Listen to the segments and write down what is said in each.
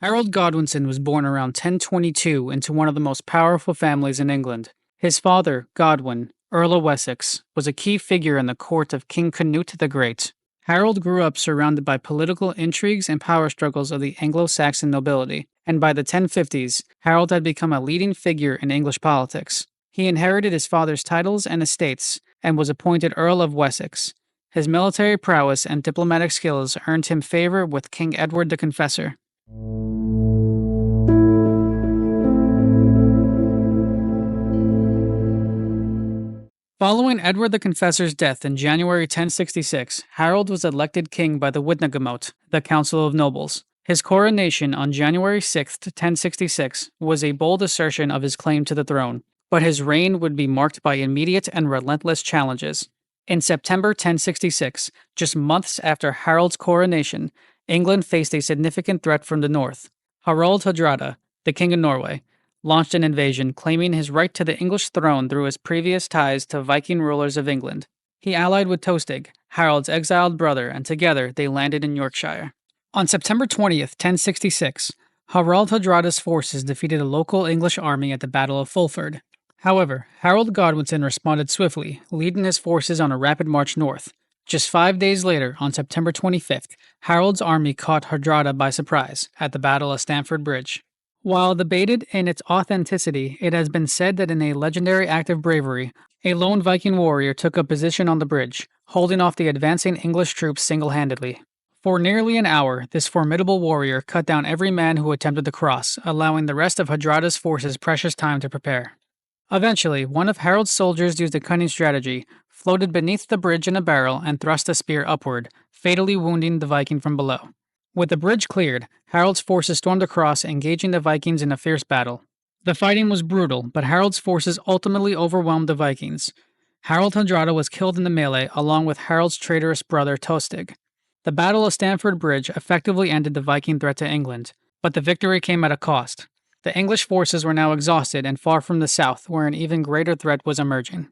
Harold Godwinson was born around 1022 into one of the most powerful families in England. His father, Godwin, Earl of Wessex, was a key figure in the court of King Canute the Great. Harold grew up surrounded by political intrigues and power struggles of the Anglo-Saxon nobility, and by the 1050s, Harold had become a leading figure in English politics. He inherited his father's titles and estates, and was appointed Earl of Wessex. His military prowess and diplomatic skills earned him favor with King Edward the Confessor. Following Edward the Confessor's death in January 1066, Harold was elected king by the Witnagemot, the Council of Nobles. His coronation on January 6, 1066, was a bold assertion of his claim to the throne, but his reign would be marked by immediate and relentless challenges. In September 1066, just months after Harold's coronation, England faced a significant threat from the north. Harald Hardrada, the King of Norway, launched an invasion claiming his right to the English throne through his previous ties to Viking rulers of England. He allied with Tostig, Harold's exiled brother, and together they landed in Yorkshire. On September 20th, 1066, Harald Hardrada's forces defeated a local English army at the Battle of Fulford. However, Harold Godwinson responded swiftly, leading his forces on a rapid march north. Just 5 days later, on September 25th, Harold's army caught Hardrada by surprise at the Battle of Stamford Bridge. While debated in its authenticity, it has been said that in a legendary act of bravery, a lone Viking warrior took a position on the bridge, holding off the advancing English troops single-handedly. For nearly an hour, this formidable warrior cut down every man who attempted to cross, allowing the rest of Hardrada's forces precious time to prepare. Eventually, one of Harold's soldiers used a cunning strategy, floated beneath the bridge in a barrel, and thrust a spear upward, fatally wounding the Viking from below. With the bridge cleared, Harold's forces stormed across, engaging the Vikings in a fierce battle. The fighting was brutal, but Harold's forces ultimately overwhelmed the Vikings. Harold Hardrada was killed in the melee, along with Harold's traitorous brother Tostig. The Battle of Stamford Bridge effectively ended the Viking threat to England, but the victory came at a cost. The English forces were now exhausted and far from the south, where an even greater threat was emerging.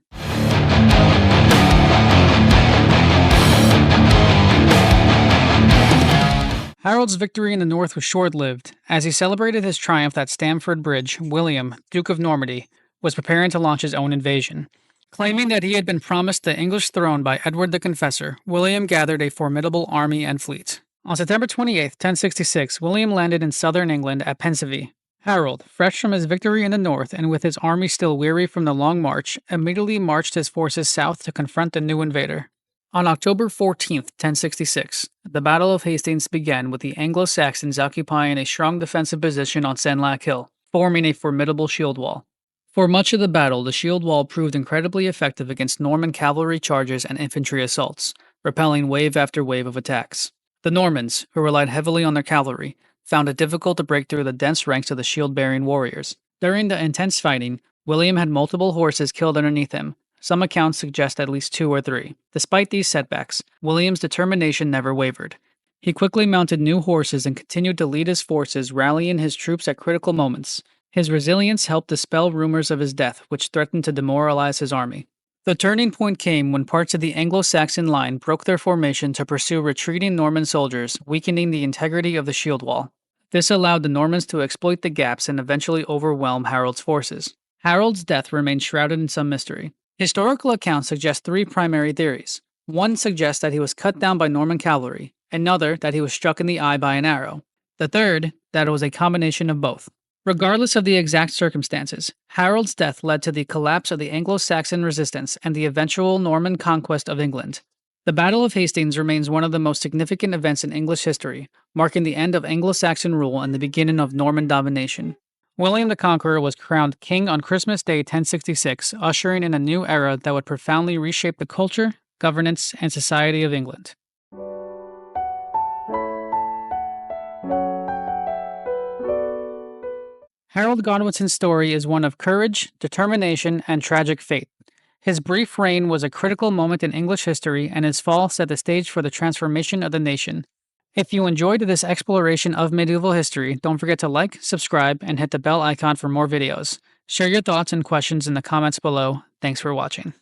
Harold's victory in the north was short-lived. As he celebrated his triumph at Stamford Bridge, William, Duke of Normandy, was preparing to launch his own invasion. Claiming that he had been promised the English throne by Edward the Confessor, William gathered a formidable army and fleet. On September 28, 1066, William landed in southern England at Pensivie. Harold, fresh from his victory in the north and with his army still weary from the long march, immediately marched his forces south to confront the new invader. On October 14, 1066, the Battle of Hastings began with the Anglo-Saxons occupying a strong defensive position on Senlac Hill, forming a formidable shield wall. For much of the battle, the shield wall proved incredibly effective against Norman cavalry charges and infantry assaults, repelling wave after wave of attacks. The Normans, who relied heavily on their cavalry, found it difficult to break through the dense ranks of the shield-bearing warriors. During the intense fighting, William had multiple horses killed underneath him. Some accounts suggest at least 2 or 3. Despite these setbacks, William's determination never wavered. He quickly mounted new horses and continued to lead his forces, rallying his troops at critical moments. His resilience helped dispel rumors of his death, which threatened to demoralize his army. The turning point came when parts of the Anglo-Saxon line broke their formation to pursue retreating Norman soldiers, weakening the integrity of the shield wall. This allowed the Normans to exploit the gaps and eventually overwhelm Harold's forces. Harold's death remained shrouded in some mystery. Historical accounts suggest 3 primary theories. One suggests that he was cut down by Norman cavalry, another that he was struck in the eye by an arrow, the third that it was a combination of both. Regardless of the exact circumstances, Harold's death led to the collapse of the Anglo-Saxon resistance and the eventual Norman conquest of England. The Battle of Hastings remains one of the most significant events in English history, marking the end of Anglo-Saxon rule and the beginning of Norman domination. William the Conqueror was crowned king on Christmas Day 1066, ushering in a new era that would profoundly reshape the culture, governance, and society of England. Harold Godwinson's story is one of courage, determination, and tragic fate. His brief reign was a critical moment in English history, and his fall set the stage for the transformation of the nation. If you enjoyed this exploration of medieval history, don't forget to like, subscribe, and hit the bell icon for more videos. Share your thoughts and questions in the comments below. Thanks for watching.